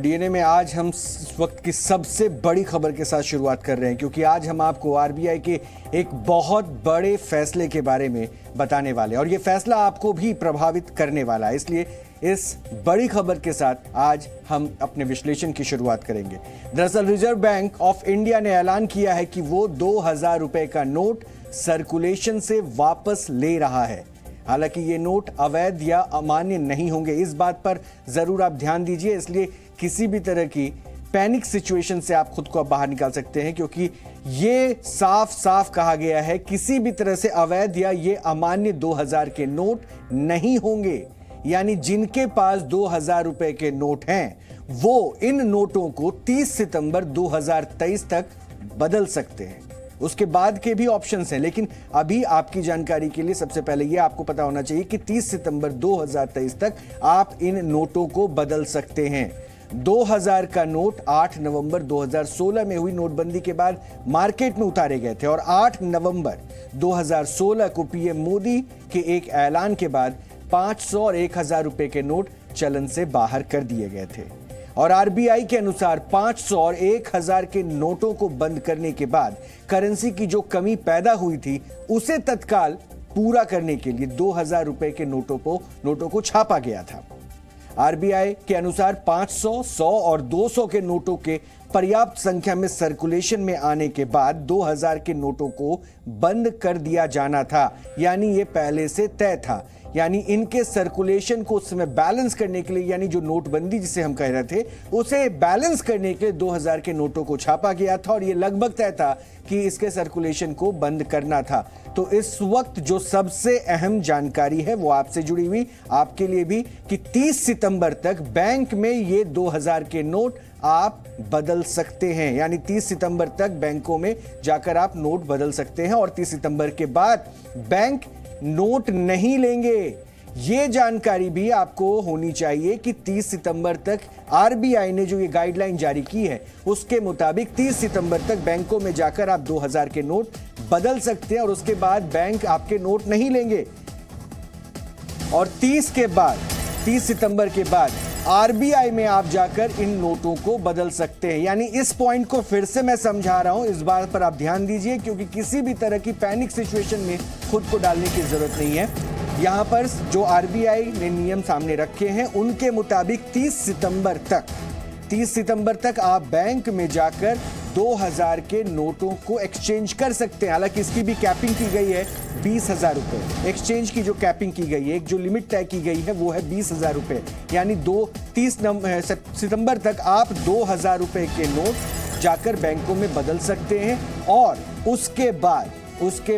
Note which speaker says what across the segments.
Speaker 1: DNA में आज हम इस वक्त की सबसे बड़ी खबर के साथ शुरुआत कर रहे हैं, क्योंकि आज हम आपको आरबीआई के एक बहुत बड़े फैसले के बारे में बताने वाले हैं और ये फैसला आपको भी प्रभावित करने वाला है। इसलिए इस बड़ी खबर के साथ आज हम अपने विश्लेषण की शुरुआत करेंगे। दरअसल रिजर्व बैंक ऑफ इंडिया ने ऐलान किया है कि वो 2000 रुपए का नोट सर्कुलेशन से वापस ले रहा है। हालांकि ये नोट अवैध या अमान्य नहीं होंगे, इस बात पर जरूर आप ध्यान दीजिए। इसलिए किसी भी तरह की पैनिक सिचुएशन से आप खुद को अब बाहर निकाल सकते हैं, क्योंकि ये साफ साफ कहा गया है किसी भी तरह से अवैध या ये अमान्य 2000 के नोट नहीं होंगे। यानी जिनके पास 2000 रुपए के नोट हैं वो इन नोटों को 30 सितंबर 2023 तक बदल सकते हैं। उसके बाद के भी ऑप्शंस हैं, लेकिन अभी आपकी जानकारी के लिए सबसे पहले यह आपको पता होना चाहिए कि 30 सितंबर 2023 तक आप इन नोटों को बदल सकते हैं। 2000 का नोट 8 नवंबर 2016 में हुई नोटबंदी के बाद मार्केट में उतारे गए थे और 8 नवंबर 2016 को पीएम मोदी के एक ऐलान के बाद 500 और 1000 रुपए के नोट चलन से बाहर कर दिए गए थे। और आरबीआई के अनुसार 500 और 1000 के नोटों को बंद करने के बाद करेंसी की जो कमी पैदा हुई थी उसे तत्काल पूरा करने के लिए 2000 रुपए के नोटों को छापा गया था। आरबीआई के अनुसार 500, 100 और 200 के नोटों के पर्याप्त संख्या में सर्कुलेशन में आने के बाद 2000 के नोटों को बंद कर दिया जाना था। यानी ये पहले से तय था। यानी इनके सर्कुलेशन को उस समय बैलेंस करने के लिए, यानी जो नोटबंदी जिसे हम कह रहे थे उसे बैलेंस करने के लिए 2000 के नोटों को छापा गया था और ये लगभग तय था कि इसके सर्कुलेशन को बंद करना था। तो इस वक्त जो सबसे अहम जानकारी है वो आपसे जुड़ी हुई, आपके लिए भी, कि 30 सितंबर तक बैंक में ये 2000 के नोट आप बदल सकते हैं। यानी 30 सितंबर तक बैंकों में जाकर आप नोट बदल सकते हैं और 30 सितंबर के बाद बैंक नोट नहीं लेंगे। यह जानकारी भी आपको होनी चाहिए कि 30 सितंबर तक आरबीआई ने जो ये गाइडलाइन जारी की है उसके मुताबिक 30 सितंबर तक बैंकों में जाकर आप 2000 के नोट बदल सकते हैं और उसके बाद बैंक आपके नोट नहीं लेंगे। और 30 सितंबर के बाद आरबीआई में आप जाकर इन नोटों को बदल सकते हैं। यानी इस पॉइंट को फिर से मैं समझा रहा हूं, इस बात पर आप ध्यान दीजिए, क्योंकि किसी भी तरह की पैनिक सिचुएशन में खुद को डालने की जरूरत नहीं है। यहां पर जो आरबीआई ने नियम सामने रखे हैं उनके मुताबिक 30 सितंबर तक आप बैंक में जाकर 2000 के नोटों को एक्सचेंज कर सकते हैं। हालांकि इसकी भी कैपिंग की गई है 20,000 रुपए। एक्सचेंज की जो कैपिंग की गई है, एक जो लिमिट तय की गई है वो है 20,000 रुपए। यानी 30 सितंबर तक आप 2000 रुपए के नोट जाकर बैंकों में बदल सकते हैं। और उसके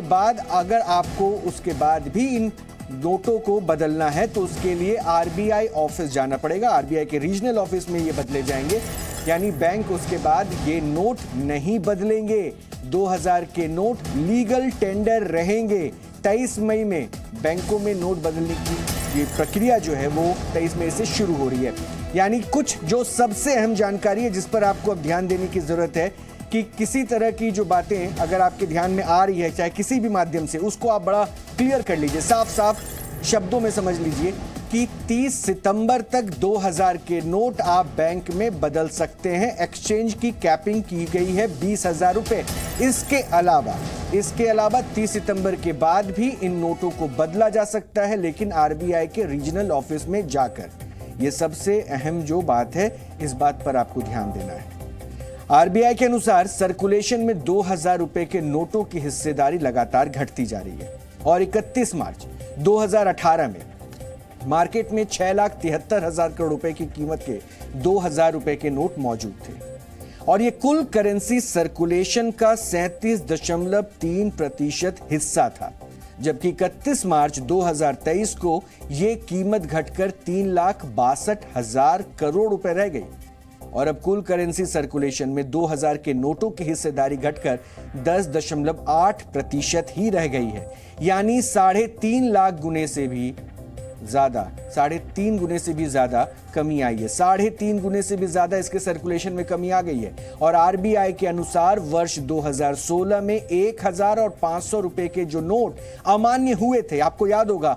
Speaker 1: बाद अगर आपको उसके बाद भी इन नोटों को बदलना है तो उसके लिए आरबीआई ऑफिस जाना पड़ेगा। आरबीआई के रीजनल ऑफिस में ये बदले जाएंगे। यानी बैंक उसके बाद ये नोट नहीं बदलेंगे। 2000 के नोट लीगल टेंडर रहेंगे। 23 मई में बैंकों में नोट बदलने की ये प्रक्रिया जो है वो 23 मई से शुरू हो रही है। यानी कुछ जो सबसे अहम जानकारी है जिस पर आपको अब ध्यान देने की जरूरत है कि किसी तरह की जो बातें अगर आपके ध्यान में आ रही है चाहे किसी भी माध्यम से, उसको आप बड़ा क्लियर कर लीजिए, साफ साफ शब्दों में समझ लीजिए कि 30 सितंबर तक 2000 के नोट आप बैंक में बदल सकते हैं। एक्सचेंज की कैपिंग की गई है 20,000 रुपए। इसके अलावा 30 सितंबर के बाद भी इन नोटों को बदला जा सकता है, लेकिन आरबीआई के रीजनल ऑफिस में जाकर। यह सबसे अहम जो बात है, इस बात पर आपको ध्यान देना है। आरबीआई के अनुसार सर्कुलेशन में 2000 रुपए के नोटों की हिस्सेदारी लगातार घटती जा रही है और 31 मार्च 2018 में मार्केट में 6,73,000 करोड़ रुपए की कीमत के 2000 रुपए के नोट मौजूद थे और यह कुल करेंसी सर्कुलेशन का 37.3% हिस्सा था। जबकि 31 मार्च 2023 को यह कीमत घटकर 3,62,000 करोड़ रुपए रह गई और अब कुल करेंसी सर्कुलेशन में 2000 के नोटों की हिस्सेदारी घटकर 10.8% ही रह गई है। यानी 3.5 लाख गुने से भी ज्यादा कमी आई है। 3.5 गुने से भी ज्यादा इसके सर्कुलेशन में कमी आ गई है। और आरबीआई के अनुसार वर्ष 2016 में 1000 और 500 रुपए के जो नोट अमान्य हुए थे, आपको याद होगा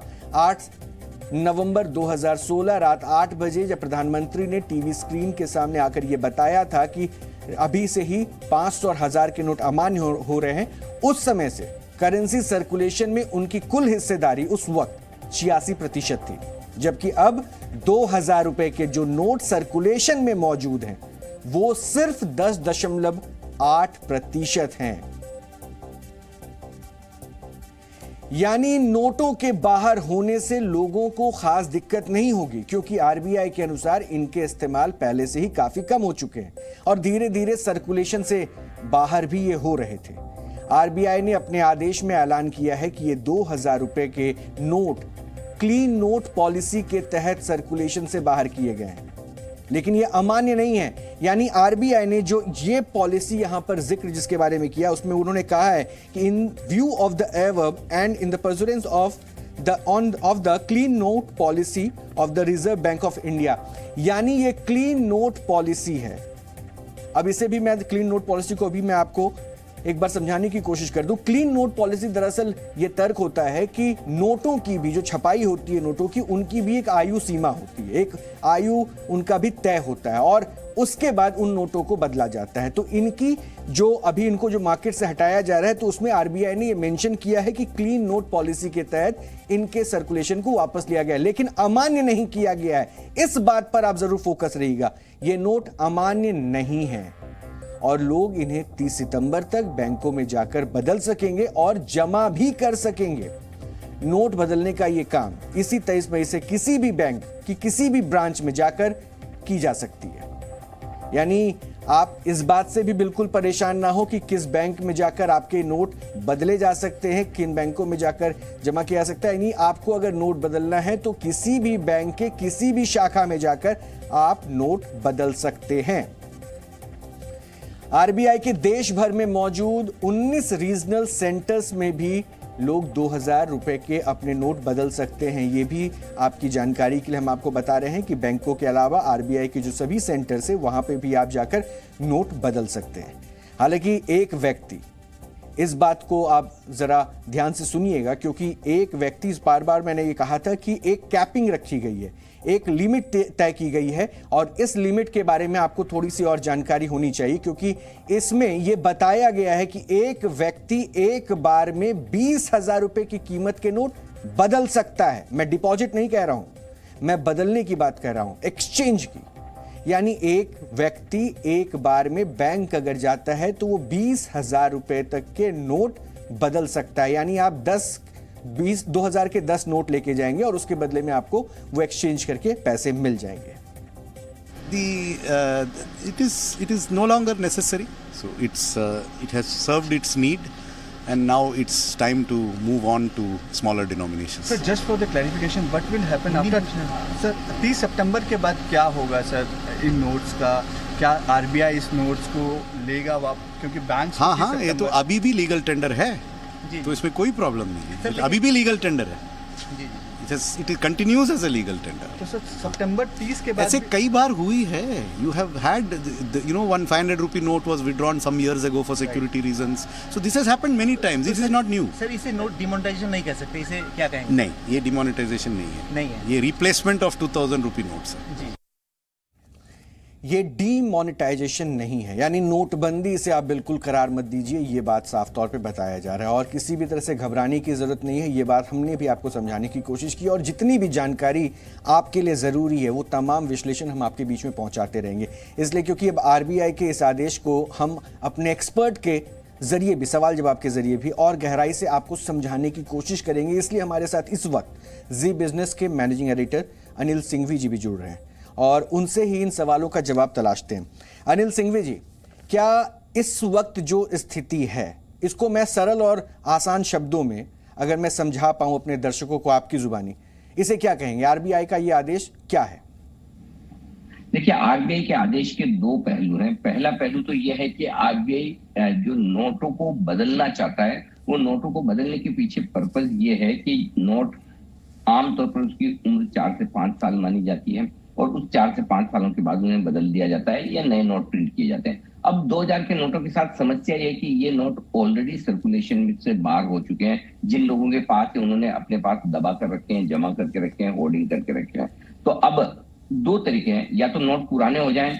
Speaker 1: नवंबर 2016 रात 8 बजे जब प्रधानमंत्री ने टीवी स्क्रीन के सामने आकर यह बताया था कि अभी से ही 500 और 1000 के नोट अमान्य हो रहे हैं, उस समय से करेंसी सर्कुलेशन में उनकी कुल हिस्सेदारी उस वक्त 86% थी, जबकि अब 2000 रुपए के जो नोट सर्कुलेशन में मौजूद हैं वो सिर्फ 10.8% हैं। यानी नोटों के बाहर होने से लोगों को खास दिक्कत नहीं होगी, क्योंकि आरबीआई के अनुसार इनके इस्तेमाल पहले से ही काफी कम हो चुके हैं और धीरे धीरे सर्कुलेशन से बाहर भी ये हो रहे थे। आरबीआई ने अपने आदेश में ऐलान किया है कि ये 2000 रुपए के नोट क्लीन नोट पॉलिसी के तहत सर्कुलेशन से बाहर किए गए हैं, लेकिन ये अमान्य नहीं है। यानी आरबीआई ने जो ये पॉलिसी यहां पर जिक्र जिसके बारे में किया, उसमें उन्होंने कहा है कि in view of the above and in the pursuance of the clean note policy of the Reserve Bank of India, यानी ये क्लीन नोट पॉलिसी है। अब इसे भी मैं क्लीन नोट पॉलिसी को भी मैं आपको एक बार समझाने की कोशिश कर दूं। क्लीन नोट पॉलिसी दरअसल ये तर्क होता है कि नोटों की भी जो छपाई होती है नोटों की, उनकी भी एक आयु सीमा होती है, एक आयु उनका भी तय होता है और उसके बाद उन नोटों को बदला जाता है। तो इनकी जो अभी इनको जो मार्केट से हटाया जा रहा है, तो उसमें आरबीआई ने ये मेंशन किया है कि क्लीन नोट पॉलिसी के तहत इनके सर्कुलेशन को वापस लिया गया है, लेकिन अमान्य नहीं किया गया है। इस बात पर आप जरूर फोकस रहिएगा, ये नोट अमान्य नहीं है और लोग इन्हें 30 सितंबर तक बैंकों में जाकर बदल सकेंगे और जमा भी कर सकेंगे। नोट बदलने का यह काम इसी 23 मई से किसी भी बैंक की किसी भी ब्रांच में जाकर की जा सकती है। यानी आप इस बात से भी बिल्कुल परेशान ना हो कि किस बैंक में जाकर आपके नोट बदले जा सकते हैं, किन बैंकों में जाकर जमा किया जा सकता है। यानी आपको अगर नोट बदलना है तो किसी भी बैंक के किसी भी शाखा में जाकर आप नोट बदल सकते हैं। आरबीआई के देश भर में मौजूद 19 रीजनल सेंटर्स में भी लोग 2000 रुपए के अपने नोट बदल सकते हैं। ये भी आपकी जानकारी के लिए हम आपको बता रहे हैं कि बैंकों के अलावा आरबीआई के जो सभी सेंटर्स हैं वहां पे भी आप जाकर नोट बदल सकते हैं। हालांकि एक व्यक्ति, इस बात को आप जरा ध्यान से सुनिएगा, क्योंकि एक व्यक्ति, इस बार मैंने ये कहा था कि एक कैपिंग रखी गई है, एक लिमिट तय की गई है और इस लिमिट के बारे में आपको थोड़ी सी और जानकारी होनी चाहिए, क्योंकि इसमें यह बताया गया है कि एक व्यक्ति एक बार में 20,000 रुपए की कीमत के नोट बदल सकता है। मैं डिपॉजिट नहीं कह रहा हूं, मैं बदलने की बात कर रहा हूं, एक्सचेंज की। यानी एक व्यक्ति एक बार में बैंक अगर जाता है तो वो 20,000 रुपए तक के नोट बदल सकता है। यानी आप 2000 के 10 नोट लेके जाएंगे और उसके बदले में आपको वो एक्सचेंज करके पैसे मिल जाएंगे।
Speaker 2: It is no longer necessary, so it has served its need and now it's time to move on to smaller denominations.
Speaker 3: Sir, just for the clarification, what will happen after sir 30 सितंबर के बाद क्या होगा sir इन notes का? क्या RBI इस notes को लेगा वापस, क्योंकि बैंक?
Speaker 2: हाँ, ये तो अभी भी लीगल टेंडर है, तो इसमें कोई प्रॉब्लम नहीं है। अभी भी लीगल टेंडर है, it continues as a legal tender.
Speaker 3: तो सर सितंबर 30 के बाद
Speaker 2: ऐसे कई बार हुई है। You have had, you know, 1 500 rupee note was withdrawn some years ago for security reasons. So this has happened many times. This is not new.
Speaker 4: Sir इसे नोट डिमोनेटाइजेशन नहीं कह सकते, इसे क्या कहेंगे?
Speaker 2: नहीं, ये डिमोनेटाइजेशन नहीं है, ये रिप्लेसमेंट ऑफ 2000 रुपी नोट्स है।
Speaker 4: जी,
Speaker 1: ये डीमोनेटाइजेशन नहीं है, यानी नोटबंदी से आप बिल्कुल करार मत दीजिए, ये बात साफ तौर पे बताया जा रहा है और किसी भी तरह से घबराने की जरूरत नहीं है। ये बात हमने भी आपको समझाने की कोशिश की और जितनी भी जानकारी आपके लिए ज़रूरी है वो तमाम विश्लेषण हम आपके बीच में पहुंचाते रहेंगे, इसलिए क्योंकि अब आरबीआई के इस आदेश को हम अपने एक्सपर्ट के जरिए भी, सवाल जवाब के जरिए भी और गहराई से आपको समझाने की कोशिश करेंगे। इसलिए हमारे साथ इस वक्त जी बिजनेस के मैनेजिंग एडिटर अनिल सिंघवी जी भी जुड़ रहे हैं और उनसे ही इन सवालों का जवाब तलाशते हैं। अनिल सिंघवी जी, क्या इस वक्त जो स्थिति है, इसको मैं सरल और आसान शब्दों में अगर मैं समझा पाऊं अपने दर्शकों को आपकी जुबानी, इसे क्या कहेंगे? आरबीआई का ये आदेश क्या है?
Speaker 5: देखिए, आरबीआई के आदेश के दो पहलू हैं। पहला पहलू तो यह है कि आरबीआई जो नोटों को बदलना चाहता है, वो नोटों को बदलने के पीछे पर्पस ये है कि नोट आमतौर पर उसकी उम्र 4 से 5 साल मानी जाती है और उस 4 से 5 सालों के बाद उन्हें बदल दिया जाता है या नए नोट प्रिंट किए जाते हैं। अब 2000 के नोटों के साथ समस्या ये है कि ये नोट ऑलरेडी सर्कुलेशन से बाहर हो चुके हैं। जिन लोगों के पास है उन्होंने अपने पास दबा कर रखे हैं, जमा करके रखे हैं, होर्डिंग करके रखे हैं। तो अब दो तरीके हैं, या तो नोट पुराने हो जाएं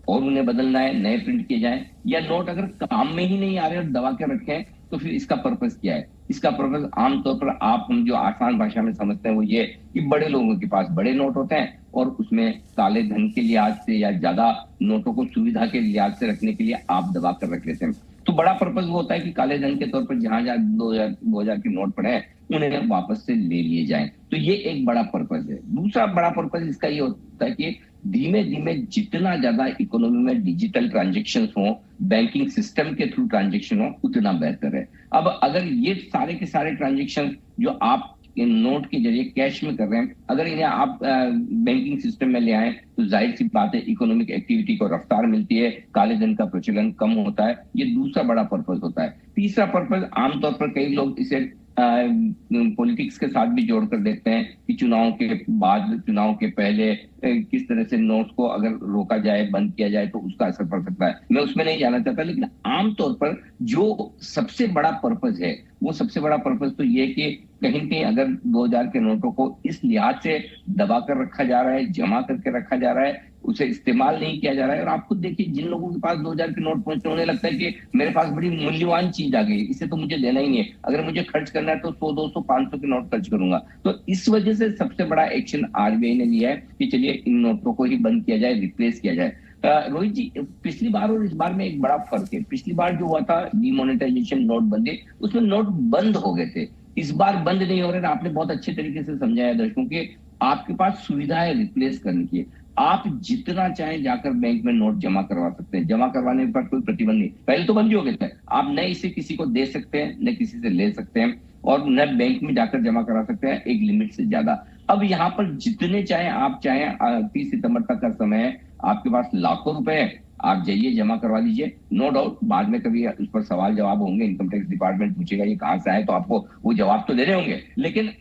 Speaker 5: और उन्हें बदलना है, नए प्रिंट किए जाएं, या नोट अगर काम में ही नहीं आ रहे और दबा के रखे हैं तो फिर इसका पर्पस क्या है? इसका पर्पस आमतौर पर हम जो आसान भाषा में समझते हैं वो ये कि बड़े लोगों के पास बड़े नोट होते हैं और उसमें काले धन के लिहाज से या ज्यादा नोटों को सुविधा के लिहाज से रखने के लिए आप दबा कर रख लेते हैं। तो बड़ा पर्पस वो होता है कि काले धन के तौर पर जहां जहां 2000 के नोट पड़े हैं उन्हें वापस से ले लिए जाएं। तो ये एक बड़ा पर्पस है। दूसरा बड़ा पर्पस इसका ये होता है कि धीमे धीमे जितना ज्यादा इकोनॉमी में डिजिटल ट्रांजेक्शन हो, बैंकिंग सिस्टम के थ्रू ट्रांजेक्शन हो, उतना बेहतर है। अब अगर ये सारे के सारे ट्रांजेक्शन जो आप नोट के जरिए कैश में कर रहे हैं, अगर इन्हें आप बैंकिंग सिस्टम में ले आए तो जाहिर सी बात है इकोनॉमिक एक्टिविटी को रफ्तार मिलती है, काले धन का प्रचलन कम होता है। ये दूसरा बड़ा पर्पस होता है। तीसरा पर्पस आमतौर पर कई लोग इसे पॉलिटिक्स के साथ भी जोड़कर देखते हैं कि चुनाव के बाद, चुनाव के पहले किस तरह से नोट्स को अगर रोका जाए, बंद किया जाए तो उसका असर पड़ सकता है। मैं उसमें नहीं जाना चाहता, लेकिन आमतौर पर जो सबसे बड़ा पर्पस है वो सबसे बड़ा पर्पस तो ये कि कहीं कहीं अगर 2000 के नोटों को इस लिहाज से दबा कर रखा जा रहा है, जमा करके रखा जा रहा है, उसे इस्तेमाल नहीं किया जा रहा है। और आप खुद देखिए, जिन लोगों के पास 2000 के नोट पहुंचते उन्हें लगता है कि मेरे पास बड़ी मूल्यवान चीज आ गई, इसे तो मुझे देना ही नहीं है, अगर मुझे खर्च करना है तो 100, 200, 500 के नोट खर्च करूंगा। तो इस वजह से सबसे बड़ा एक्शन आरबीआई ने लिया है कि चलिए इन नोटों को ही बंद किया जाए, रिप्लेस किया जाए। रोहित जी, पिछली बार और इस बार में एक बड़ा फर्क है। पिछली बार जो हुआ था डिमोनेटाइजेशन, नोटबंदी, उसमें नोट बंद हो गए थे। इस बार बंद नहीं हो रहे। आपने बहुत अच्छे तरीके से समझाया दर्शकों के, आपके पास सुविधा है रिप्लेस करने की। आप जितना चाहें जाकर बैंक में नोट जमा करवा सकते हैं, जमा करवाने पर कोई प्रतिबंध नहीं। पहले तो बंद ही हो गए थे। आप न इसे किसी को दे सकते हैं, न किसी से ले सकते हैं, और न बैंक में जाकर जमा करा सकते हैं एक लिमिट से ज्यादा। अब यहाँ पर जितने चाहे आप चाहें, 30 सितंबर तक का समय है, आपके पास लाखों रुपए है, आप जाइए जमा करवा लीजिए। नो डाउट बाद में कभी उस पर सवाल जवाब होंगे, इनकम टैक्स डिपार्टमेंट पूछेगा ये कहां से आए, तो आपको वो जवाब तो दे रहे होंगे। लेकिन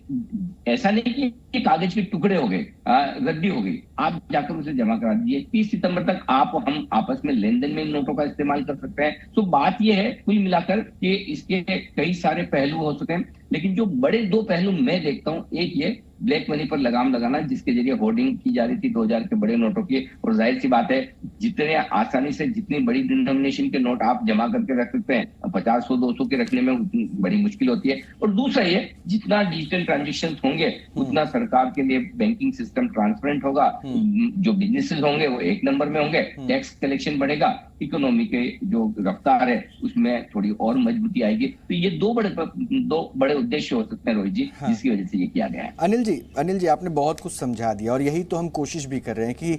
Speaker 5: ऐसा नहीं कि ये कागज के टुकड़े हो गए, रद्दी हो गई, आप जाकर उसे जमा करा दीजिए। 30 सितंबर तक हम आपस में लेन देन में इन नोटों का इस्तेमाल कर सकते हैं। तो बात यह है कुल मिलाकर कि इसके कई सारे पहलू हो सकते हैं, लेकिन जो बड़े दो पहलू मैं देखता हूं, एक ये ब्लैक मनी पर लगाम लगाना, जिसके जरिए होर्डिंग की जा रही थी 2000 के बड़े नोटों की, और जाहिर सी बात है जितने आसानी से जितनी बड़ी डिनोमिनेशन के नोट आप जमा करके रख सकते हैं, 50, 100, 200 के रखने में उतनी बड़ी मुश्किल होती है। और दूसरा ये, जितना डिजिटल ट्रांजेक्शन होंगे उतना सरकार के लिए बैंकिंग सिस्टम ट्रांसपेरेंट होगा, जो बिजनेसेस होंगे वो एक नंबर में होंगे, टैक्स कलेक्शन बढ़ेगा, इकोनॉमी के जो रफ्तार है उसमें थोड़ी और मजबूती आएगी। तो ये दो बड़े उद्देश्य हो सकते हैं रोहित जी, जिसकी वजह से ये किया गया है।
Speaker 1: अनिल जी आपने बहुत कुछ समझा दिया, और यही तो हम कोशिश भी कर रहे हैं कि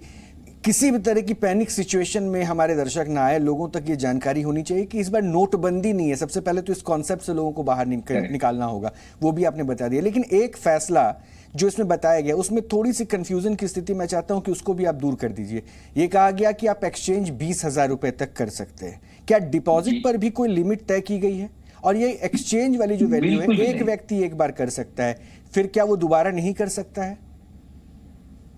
Speaker 1: किसी भी तरह की पैनिक सिचुएशन में हमारे दर्शक ना आए, लोगों तक ये जानकारी होनी चाहिए कि इस बार नोटबंदी नहीं है। सबसे पहले तो इस कॉन्सेप्ट से लोगों को बाहर निकालना होगा, वो भी आपने बता दिया। लेकिन एक फैसला जो इसमें बताया गया उसमें थोड़ी सी कंफ्यूजन की स्थिति मैं चाहता हूं कि उसको भी आप दूर कर दीजिए। ये कहा गया कि आप एक्सचेंज 20,000 रुपए तक कर सकते हैं। क्या डिपॉजिट पर भी कोई लिमिट तय की गई है? और ये एक्सचेंज वाली जो वैल्यू है, एक व्यक्ति एक बार कर सकता है, फिर क्या वो दोबारा नहीं कर सकता है?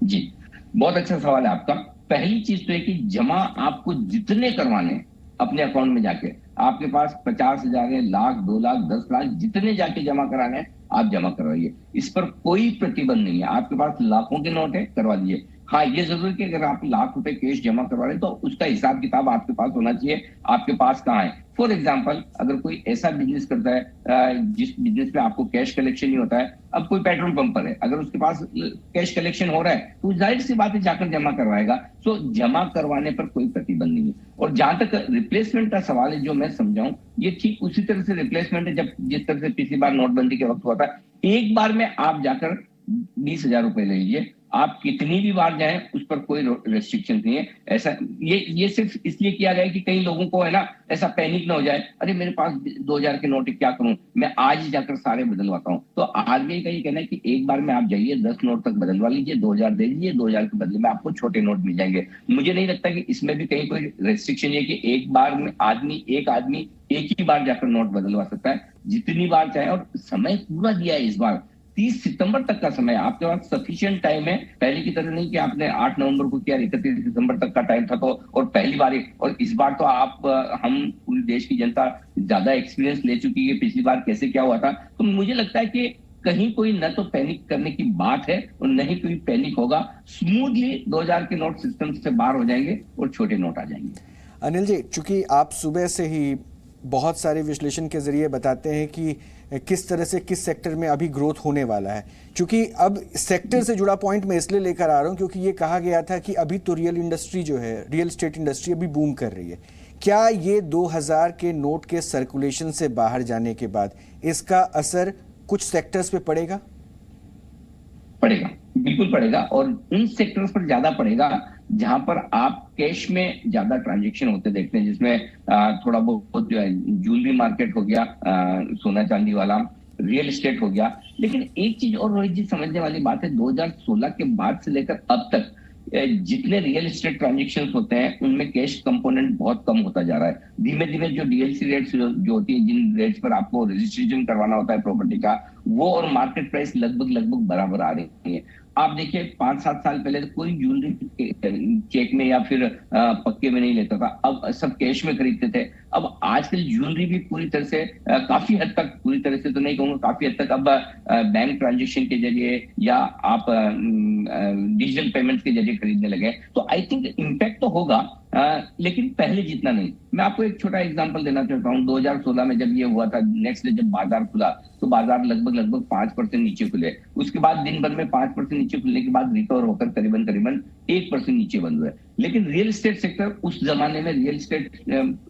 Speaker 5: जी, बहुत अच्छा सवाल है आपका। पहली चीज तो है कि जमा आपको जितने करवाने अपने अकाउंट में जाके, आपके पास 50,000 है, लाख, 2 लाख, 10 लाख, जितने जाके जमा कराने आप जमा करवाइए। इस पर कोई प्रतिबंध नहीं है। आपके पास लाखों के नोट है, करवा दीजिए। हाँ, ये जरूर कि अगर आप लाख रुपए कैश जमा करवा रहे हैं तो उसका हिसाब किताब आपके पास होना चाहिए, आपके पास कहाँ है। फॉर एग्जाम्पल, अगर कोई ऐसा बिजनेस करता है जिस बिजनेस में आपको कैश कलेक्शन नहीं होता है, अब कोई पेट्रोल पंपर है, अगर उसके पास कैश कलेक्शन हो रहा है तो जाहिर सी बात है जाकर जमा करवाएगा। तो जमा करवाने पर कोई प्रतिबंध नहीं है। और जहां तक रिप्लेसमेंट का सवाल है, जो मैं समझाऊं, ये ठीक उसी तरह से रिप्लेसमेंट है जब जिस तरह से पिछली बार नोटबंदी के वक्त हुआ था। एक बार में आप जाकर 20,000 रुपए ले लीजिए, आप कितनी भी बार जाएं उस पर कोई रेस्ट्रिक्शन नहीं है। ऐसा ये सिर्फ इसलिए किया गया कि कई लोगों को है ना ऐसा पैनिक ना हो जाए, अरे मेरे पास 2000 के नोट क्या करूं, मैं आज ही जाकर सारे बदलवाता हूं। तो आरबीआई का ये कहना है कि एक बार में आप जाइए 10 नोट तक बदलवा लीजिए, 2000 दे दीजिए, 2000 के बदले में आपको छोटे नोट मिल जाएंगे। मुझे नहीं लगता कि इसमें भी कहीं कोई रेस्ट्रिक्शन है कि एक बार में एक आदमी एक ही बार जाकर नोट बदलवा सकता है, जितनी बार चाहे। और समय पूरा दिया है इस बार, 30 सितंबर तक का समय, आपके पास सफिशिएंट टाइम है। पहले की तरह नहीं कि आपने 8 नवंबर को किया, 31 दिसंबर तक का टाइम था तो, और पहली बार और इस बार तो हम पूरी देश की जनता ज्यादा एक्सपीरियंस ले चुकी है पिछली बार कैसे क्या हुआ था। तो मुझे लगता है कि कहीं कोई न तो पैनिक करने की बात है और न ही कोई पैनिक होगा। स्मूथली 2000 के नोट सिस्टम से बाहर हो जाएंगे और छोटे नोट आ जाएंगे।
Speaker 1: अनिल जी, चूंकि आप सुबह से ही बहुत सारे विश्लेषण के जरिए बताते हैं कि किस तरह से किस सेक्टर में अभी ग्रोथ होने वाला है, क्योंकि अब सेक्टर से जुड़ा पॉइंट मैं इसलिए लेकर आ रहा हूं क्योंकि ये कहा गया था कि अभी तो रियल इंडस्ट्री जो है, रियल एस्टेट इंडस्ट्री अभी बूम कर रही है। क्या ये 2000 के नोट के सर्कुलेशन से बाहर जाने के बाद इसका असर कुछ सेक्टर्स पे पड़ेगा?
Speaker 5: पड़ेगा, बिल्कुल पड़ेगा, और उन सेक्टर्स पर ज्यादा पड़ेगा जहां पर आप कैश में ज्यादा ट्रांजैक्शन होते देखते हैं, जिसमें थोड़ा बहुत जो है ज्वेलरी मार्केट हो गया, सोना चांदी वाला, रियल एस्टेट हो गया। लेकिन एक चीज और रोहित जी समझने वाली बात है, 2016 के बाद से लेकर अब तक जितने रियल एस्टेट ट्रांजेक्शन होते हैं उनमें कैश कंपोनेंट बहुत कम होता जा रहा है। धीमे धीमे जो डीएलसी रेट्स जो होती है, जिन रेट्स पर आपको रजिस्ट्रेशन करवाना होता है प्रॉपर्टी का, वो और मार्केट प्राइस लगभग बराबर आ रही है। आप देखिए 5-7 साल पहले तो कोई ज्वेलरी चेक में या फिर पक्के में नहीं लेता था, अब सब कैश में खरीदते थे। अब आजकल ज्वेलरी भी पूरी तरह से काफी हद तक, पूरी तरह से तो नहीं कहूंगा, काफी हद तक अब बैंक ट्रांजेक्शन के जरिए या आप डिजिटल पेमेंट्स के जरिए खरीदने लगे। तो आई थिंक इम्पैक्ट तो होगा, लेकिन पहले जितना नहीं। मैं आपको एक छोटा एग्जांपल देना चाहता हूँ। 2016 में जब ये हुआ था, नेक्स्ट डे जब बाजार खुला तो बाजार लगभग 5% नीचे खुले। उसके बाद दिन भर में 5% नीचे खुलने के बाद रिकवर होकर करीबन 1% नीचे बंद हुए। लेकिन रियल एस्टेट सेक्टर, उस जमाने में रियल एस्टेट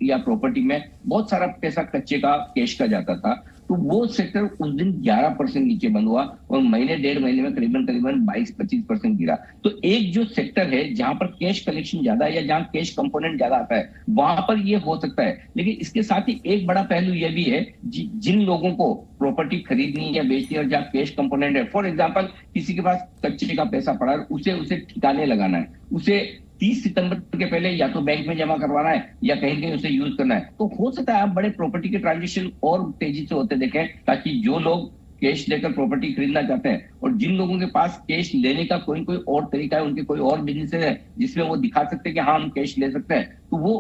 Speaker 5: या प्रॉपर्टी में बहुत सारा पैसा कच्चे का, कैश का जाता था, तो वो सेक्टर उस दिन 11% नीचे बंद हुआ और डेढ़ महीने में करीबन 22-25% गिरा। तो एक जो सेक्टर है जहां पर कैश कलेक्शन ज्यादा है या जहां कैश कंपोनेंट ज्यादा आता है, वहां पर ये हो सकता है। लेकिन इसके साथ ही एक बड़ा पहलू यह भी है, जिन लोगों को प्रॉपर्टी खरीदनी या बेचनी और जहां कैश कंपोनेंट है, फॉर एग्जाम्पल किसी के पास कच्चे का पैसा पड़ा है, उसे ठिकाने लगाना है, उसे 30 सितंबर के पहले या तो बैंक में जमा करवाना है या कहीं उसे यूज करना है। तो हो सकता है आप बड़े प्रॉपर्टी के ट्रांजेक्शन और तेजी से होते देखें, ताकि जो लोग कैश लेकर प्रॉपर्टी खरीदना चाहते हैं और जिन लोगों के पास कैश लेने का कोई और तरीका है, उनके कोई और बिजनेस है जिसमें वो दिखा सकते हैं कि हाँ हम कैश ले सकते हैं, तो वो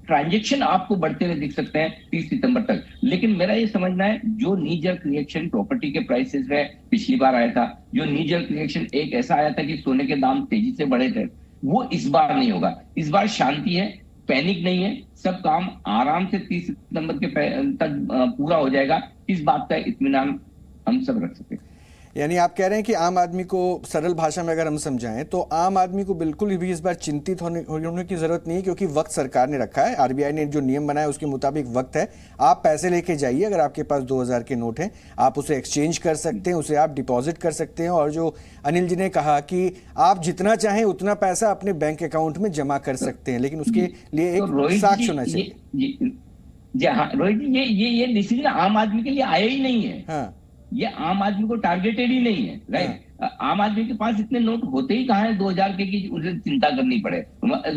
Speaker 5: ट्रांजेक्शन आपको बढ़ते हुए दिख सकते हैं 30 सितंबर तक। लेकिन मेरा ये समझना है, जो नी जर्क रिएक्शन प्रॉपर्टी के प्राइसेस में पिछली बार आया था, जो नी जर्क रिएक्शन एक ऐसा आया था कि सोने के दाम तेजी से बढ़े थे, वो इस बार नहीं होगा। इस बार शांति है, पैनिक नहीं है, सब काम आराम से 30 सितंबर के तक पूरा हो जाएगा। इस बात का इत्मीनान हम सब रख सकते हैं।
Speaker 1: यानी आप कह रहे हैं कि आम आदमी को, सरल भाषा में अगर हम समझाएं तो आम आदमी को बिल्कुल भी इस बार चिंतित होने की जरूरत नहीं है, क्योंकि वक्त सरकार ने रखा है, आरबीआई ने जो नियम बनाया उसके मुताबिक वक्त है। आप पैसे लेके जाइए, अगर आपके पास 2000 के नोट हैं आप उसे एक्सचेंज कर सकते हैं, उसे आप डिपॉजिट कर सकते हैं, और जो अनिल जी ने कहा कि आप जितना चाहें उतना पैसा अपने बैंक अकाउंट में जमा कर सकते हैं, लेकिन उसके लिए एक साक्ष्य होना चाहिए।
Speaker 5: जी हाँ रोहित जी, ये डिसीजन आम आदमी के लिए आया ही नहीं है।
Speaker 1: हाँ,
Speaker 5: ये आम आदमी को टारगेटेड ही नहीं है, राइट। आम आदमी के पास इतने नोट होते ही कहाँ है 2000 के कि उसे चिंता करनी पड़े।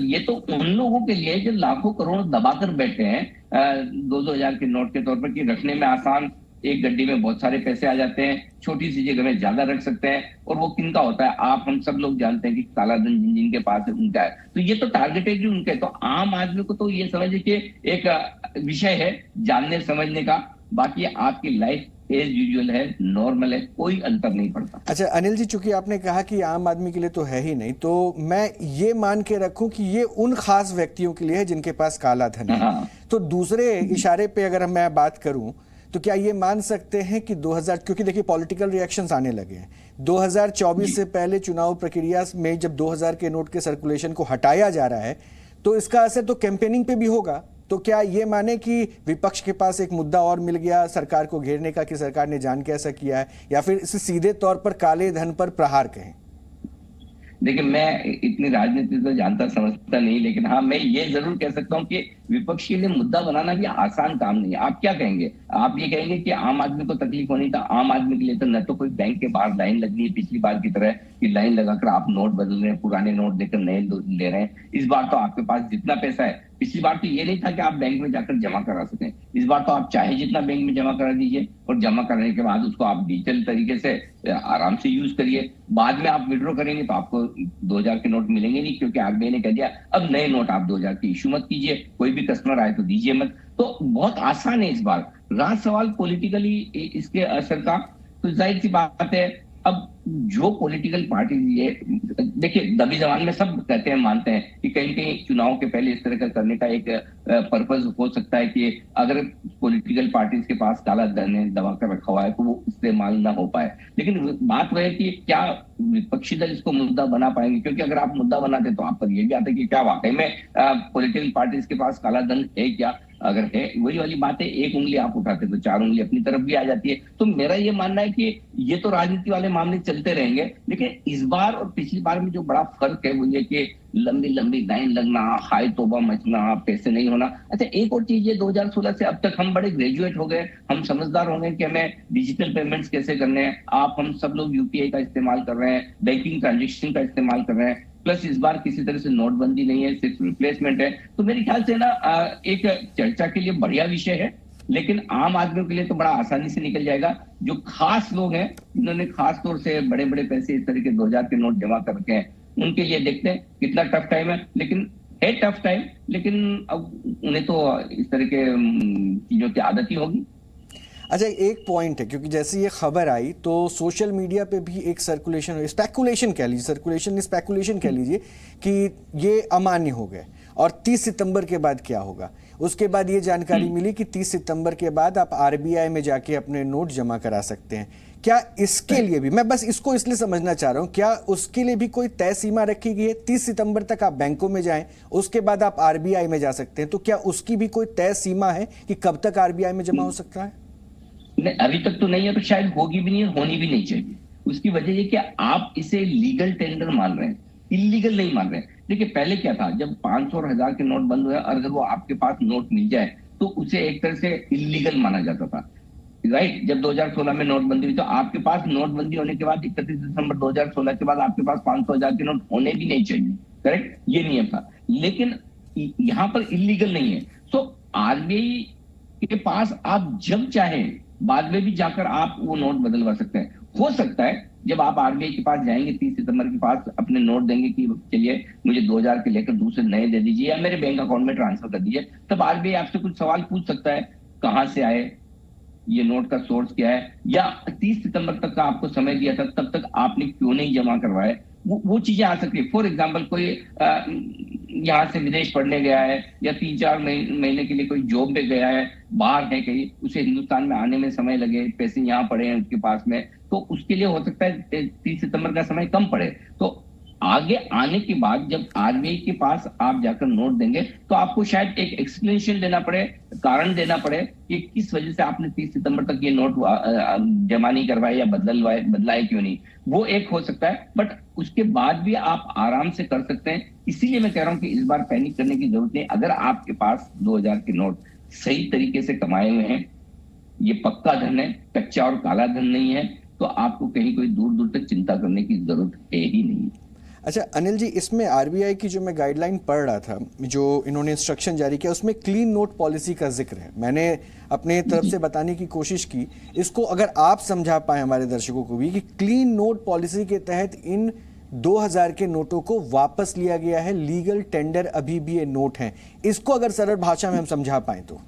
Speaker 5: ये तो उन लोगों के लिए जो लाखों करोड़ दबाकर बैठे हैं 2-2000 के नोट के तौर पर, कि रखने में आसान, एक गड्डी में बहुत सारे पैसे आ जाते हैं, छोटी सी जगह में ज्यादा रख सकते हैं, और वो किनका होता है आप हम सब लोग जानते हैं कि काला धन जिनके पास है उनका है। तो ये तो टारगेटेड ही उनका है। तो आम आदमी को तो ये समझिए कि एक विषय है जानने समझने का, बाकी आपकी लाइफ एज यूजुअल है, नॉर्मल है, कोई अंतर नहीं पड़ता।
Speaker 1: अच्छा अनिल जी, चूंकि आपने कहा कि आम आदमी के लिए तो है ही नहीं, तो मैं ये मान के रखूं कि ये उन खास व्यक्तियों के लिए है जिनके पास काला धन है।
Speaker 5: हाँ।
Speaker 1: तो दूसरे इशारे पे अगर मैं बात करूं तो क्या ये मान सकते हैं कि 2000, क्योंकि देखिए पॉलिटिकल रिएक्शंस आने लगे हैं, 2024 से पहले चुनाव प्रक्रिया में जब 2000 के नोट के सर्कुलेशन को हटाया जा रहा है तो इसका असर तो कैंपेनिंग पे भी होगा। तो क्या ये माने कि विपक्ष के पास एक मुद्दा और मिल गया सरकार को घेरने का कि सरकार ने जान के ऐसा किया है, या फिर इसे सीधे तौर पर काले धन पर प्रहार कहें?
Speaker 5: देखिए मैं इतनी राजनीति तो जानता समझता नहीं, लेकिन हाँ मैं ये जरूर कह सकता हूँ कि विपक्ष के लिए मुद्दा बनाना भी आसान काम नहीं है। आप क्या कहेंगे? आप ये कहेंगे कि आम आदमी को तकलीफ होनी था? आम आदमी के लिए तो न तो कोई बैंक के बाहर लाइन लगनी है पिछली बार की तरह कि लाइन लगाकर आप नोट बदल रहे हैं, पुराने नोट देकर नए ले रहे हैं। इस बार तो आपके पास जितना पैसा है, पिछली बार तो ये नहीं था कि आप बैंक में जाकर जमा करा सकें, इस बार तो आप चाहे जितना बैंक में जमा करा दीजिए और जमा करने के बाद उसको आप डिजिटल तरीके से आराम से यूज करिए। बाद में आप विड्रॉ करेंगे तो आपको 2000 के नोट मिलेंगे नहीं, क्योंकि आरबीआई ने कह दिया अब नए नोट आप 2000 की इशू मत कीजिए, कोई भी कस्टमर आए तो दीजिए मत। तो बहुत आसान है इस बार। रहा सवाल पॉलिटिकली इसके असर का, तो जाहिर सी बात है अब जो पॉलिटिकल पार्टी ये देखिए, दबी जबान में सब कहते हैं, मानते हैं कि कहीं कहीं चुनाव के पहले इस तरह का करने का एक पर्पस हो सकता है कि अगर पॉलिटिकल पार्टीज के पास काला धन है दबा कर रखा हुआ है तो वो इस्तेमाल ना हो पाए। लेकिन बात वह है कि क्या विपक्षी दल इसको मुद्दा बना पाएंगे? क्योंकि अगर आप मुद्दा बनाते तो आप पर यह भी आता है कि क्या वाकई में पॉलिटिकल पार्टीज के पास काला धन है क्या? अगर है, वही वाली बात है, एक उंगली आप उठाते तो 4 उंगली अपनी तरफ भी आ जाती है। तो मेरा ये मानना है कि ये तो राजनीति वाले मामले चलते रहेंगे, लेकिन इस बार और पिछली बार में जो बड़ा फर्क है वो ये कि लंबी लंबी लाइन लगना, हाय तोबा मचना, पैसे नहीं होना। अच्छा, एक और चीज ये 2016 से अब तक हम बड़े ग्रेजुएट हो गए, हम समझदार हो गए कि हमें डिजिटल पेमेंट्स कैसे करने हैं। हम सब लोग यूपीआई का इस्तेमाल कर रहे हैं, बैंकिंग ट्रांजेक्शन का इस्तेमाल कर रहे हैं, प्लस इस बार किसी तरह से नोटबंदी नहीं है, सिर्फ रिप्लेसमेंट है। तो मेरे ख्याल से ना एक चर्चा के लिए बढ़िया विषय है, लेकिन आम आदमियों के लिए तो बड़ा आसानी से निकल जाएगा। जो खास लोग हैं जिन्होंने खास तौर से बड़े बड़े पैसे इस तरह के 2000 के नोट जमा करके हैं, उनके लिए देखते हैं कितना टफ टाइम है। लेकिन है टफ टाइम, लेकिन अब उन्हें तो इस तरह के चीजों की आदत ही होगी।
Speaker 1: अच्छा, एक पॉइंट है, क्योंकि जैसे ये खबर आई तो सोशल मीडिया पे भी एक सर्कुलेशन, स्पेकुलेशन कह लीजिए, सर्कुलेशन स्पेकुलेशन कह लीजिए कि ये अमान्य हो गए और 30 सितंबर के बाद क्या होगा। उसके बाद ये जानकारी मिली कि 30 सितंबर के बाद आप आरबीआई में जाके अपने नोट जमा करा सकते हैं। क्या इसके लिए भी, मैं बस इसको इसलिए समझना चाह रहा हूं, क्या उसके लिए भी कोई तय सीमा रखी गई है? 30 सितंबर तक आप बैंकों में जाएं, उसके बाद आप आरबीआई में जा सकते हैं, तो क्या उसकी भी कोई तय सीमा है कि कब तक आरबीआई में जमा हो सकता है?
Speaker 5: नहीं, अभी तक तो नहीं है, तो शायद होगी भी नहीं, होनी भी नहीं चाहिए। उसकी वजह ये कि आप इसे लीगल टेंडर मान रहे हैं, इलीगल नहीं मान रहे हैं। देखिए पहले क्या था, जब 500 और 1000 के नोट बंद हुए, अगर वो आपके पास नोट मिल जाए तो उसे एक तरह से इलीगल माना जाता था, राइट। जब 2016 में नोटबंदी हुई तो आपके पास नोटबंदी होने के बाद 31 दिसंबर 2016 के बाद आपके पास 500 1000 के नोट होने भी नहीं चाहिए, करेक्ट, ये नियम था। लेकिन यहाँ पर इलीगल नहीं है। तो आरबीआई के पास आप जब चाहें बाद में भी जाकर आप वो नोट बदलवा सकते हैं। हो सकता है जब आप आरबीआई के पास जाएंगे 30 सितंबर के पास, अपने नोट देंगे कि चलिए मुझे 2000 के लेकर दूसरे नए दे दीजिए या मेरे बैंक अकाउंट में ट्रांसफर कर दीजिए, तब आरबीआई आपसे कुछ सवाल पूछ सकता है, कहां से आए, ये नोट का सोर्स क्या है, या 30 सितंबर तक का आपको समय दिया था तब तक आपने क्यों नहीं जमा करवाए, वो चीजें आ सकती है। फॉर एग्जाम्पल कोई यहाँ से विदेश पढ़ने गया है या 3-4 महीने के लिए कोई जॉब पे गया है, बाहर है कहीं, उसे हिंदुस्तान में आने में समय लगे, पैसे यहाँ पड़े हैं उसके पास में, तो उसके लिए हो सकता है 30 सितंबर का समय कम पड़े। तो आगे आने के बाद जब आरबीआई के पास आप जाकर नोट देंगे तो आपको शायद एक एक्सप्लेनेशन देना पड़े, कारण देना पड़े कि किस वजह से आपने 30 सितंबर तक ये नोट जमा नहीं करवाए या बदलाए क्यों नहीं, वो एक हो सकता है। बट उसके बाद भी आप आराम से कर सकते हैं। इसीलिए मैं कह रहा हूं कि इस बार पैनिक करने की जरूरत नहीं। अगर आपके पास 2000 के नोट सही तरीके से कमाए हुए हैं, ये पक्का धन है, कच्चा और काला धन नहीं है, तो आपको कहीं कोई दूर दूर तक चिंता करने की जरूरत है ही नहीं।
Speaker 1: अच्छा अनिल जी, इसमें आरबीआई की जो मैं गाइडलाइन पढ़ रहा था, जो इन्होंने इंस्ट्रक्शन जारी किया, उसमें क्लीन नोट पॉलिसी का जिक्र है। मैंने अपने तरफ से बताने की कोशिश की, इसको अगर आप समझा पाए हमारे दर्शकों को भी कि क्लीन नोट पॉलिसी के तहत इन 2000 के नोटों को वापस लिया गया है, लीगल टेंडर अभी भी ये नोट हैं। इसको अगर सरल भाषा में हम समझा पाए तो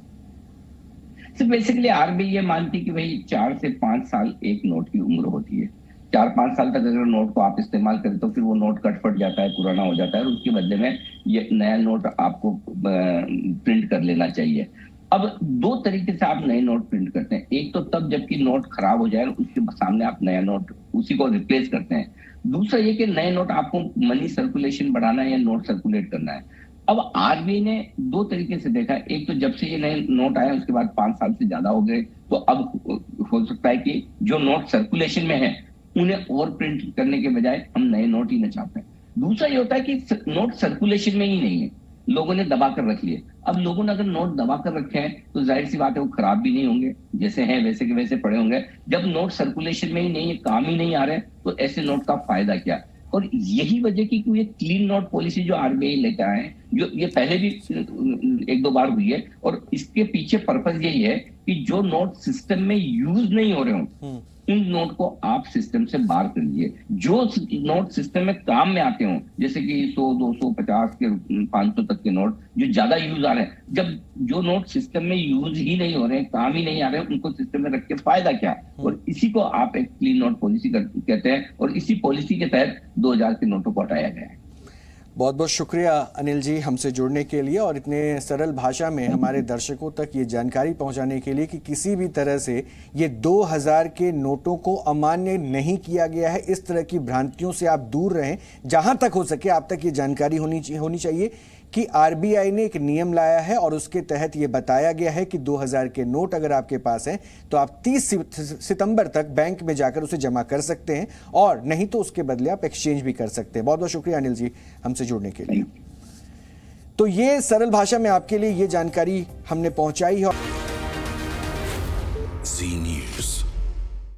Speaker 5: बेसिकली आरबीआई ये मानती कि भाई 4 से 5 साल एक नोट की उम्र होती है। 4-5 साल तक अगर नोट को आप इस्तेमाल करें तो फिर वो नोट कटफट जाता है, पुराना हो जाता है, और उसके बदले में ये नया नोट आपको प्रिंट कर लेना चाहिए। अब 2 तरीके से आप नए नोट प्रिंट करते हैं। एक तो तब जबकि नोट खराब हो जाए, उसके सामने आप नया नोट उसी को रिप्लेस करते हैं। दूसरा ये कि नए नोट आपको मनी सर्कुलेशन बढ़ाना है या नोट सर्कुलेट करना है। अब आरबीआई ने 2 तरीके से देखा। एक तो जब से ये नए नोट आए उसके बाद 5 साल से ज्यादा हो गए, तो अब हो सकता है कि जो नोट सर्कुलेशन में है उन्हें और प्रिंट करने के बजाय हम नए नोट ही न छापते हैं। दूसरा ये होता है कि नोट सर्कुलेशन में ही नहीं है, लोगों ने दबा कर रख लिए। अब लोगों ने अगर नोट दबा कर रखे हैं तो जाहिर सी बात है वो खराब भी नहीं होंगे, जैसे हैं वैसे के वैसे पड़े होंगे। जब नोट सर्कुलेशन में ही नहीं है, काम ही नहीं आ रहे, तो ऐसे नोट का फायदा क्या? और यही वजह की ये क्लीन नोट पॉलिसी जो आरबीआई लेकर आए हैं, जो ये पहले भी एक दो बार हुई है, और इसके पीछे पर्पस यही है कि जो नोट सिस्टम में यूज नहीं हो रहे हो उन नोट को आप सिस्टम से बाहर करिए। जो नोट सिस्टम में काम में आते हो, जैसे कि 100, 200, 50 के 500 तक के नोट जो ज्यादा यूज आ रहे हैं, जब जो नोट सिस्टम में यूज ही नहीं हो रहे हैं, काम ही नहीं आ रहे हैं, उनको सिस्टम में रख के फायदा क्या? और इसी को आप एक क्लीन नोट पॉलिसी कहते हैं, और इसी पॉलिसी के तहत 2000 के नोटों को हटाया गया है।
Speaker 1: बहुत बहुत शुक्रिया अनिल जी हमसे जुड़ने के लिए और इतने सरल भाषा में हमारे दर्शकों तक ये जानकारी पहुंचाने के लिए कि किसी भी तरह से ये 2000 के नोटों को अमान्य नहीं किया गया है। इस तरह की भ्रांतियों से आप दूर रहें। जहां तक हो सके आप तक ये जानकारी होनी चाहिए कि आरबीआई ने एक नियम लाया है और उसके तहत ये बताया गया है कि 2000 के नोट अगर आपके पास हैं तो आप 30 सितंबर तक बैंक में जाकर उसे जमा कर सकते हैं, और नहीं तो उसके बदले आप एक्सचेंज भी कर सकते हैं। बहुत बहुत शुक्रिया अनिल जी हमसे जुड़ने के लिए। तो ये सरल भाषा में आपके लिए ये जानकारी हमने पहुंचाई है।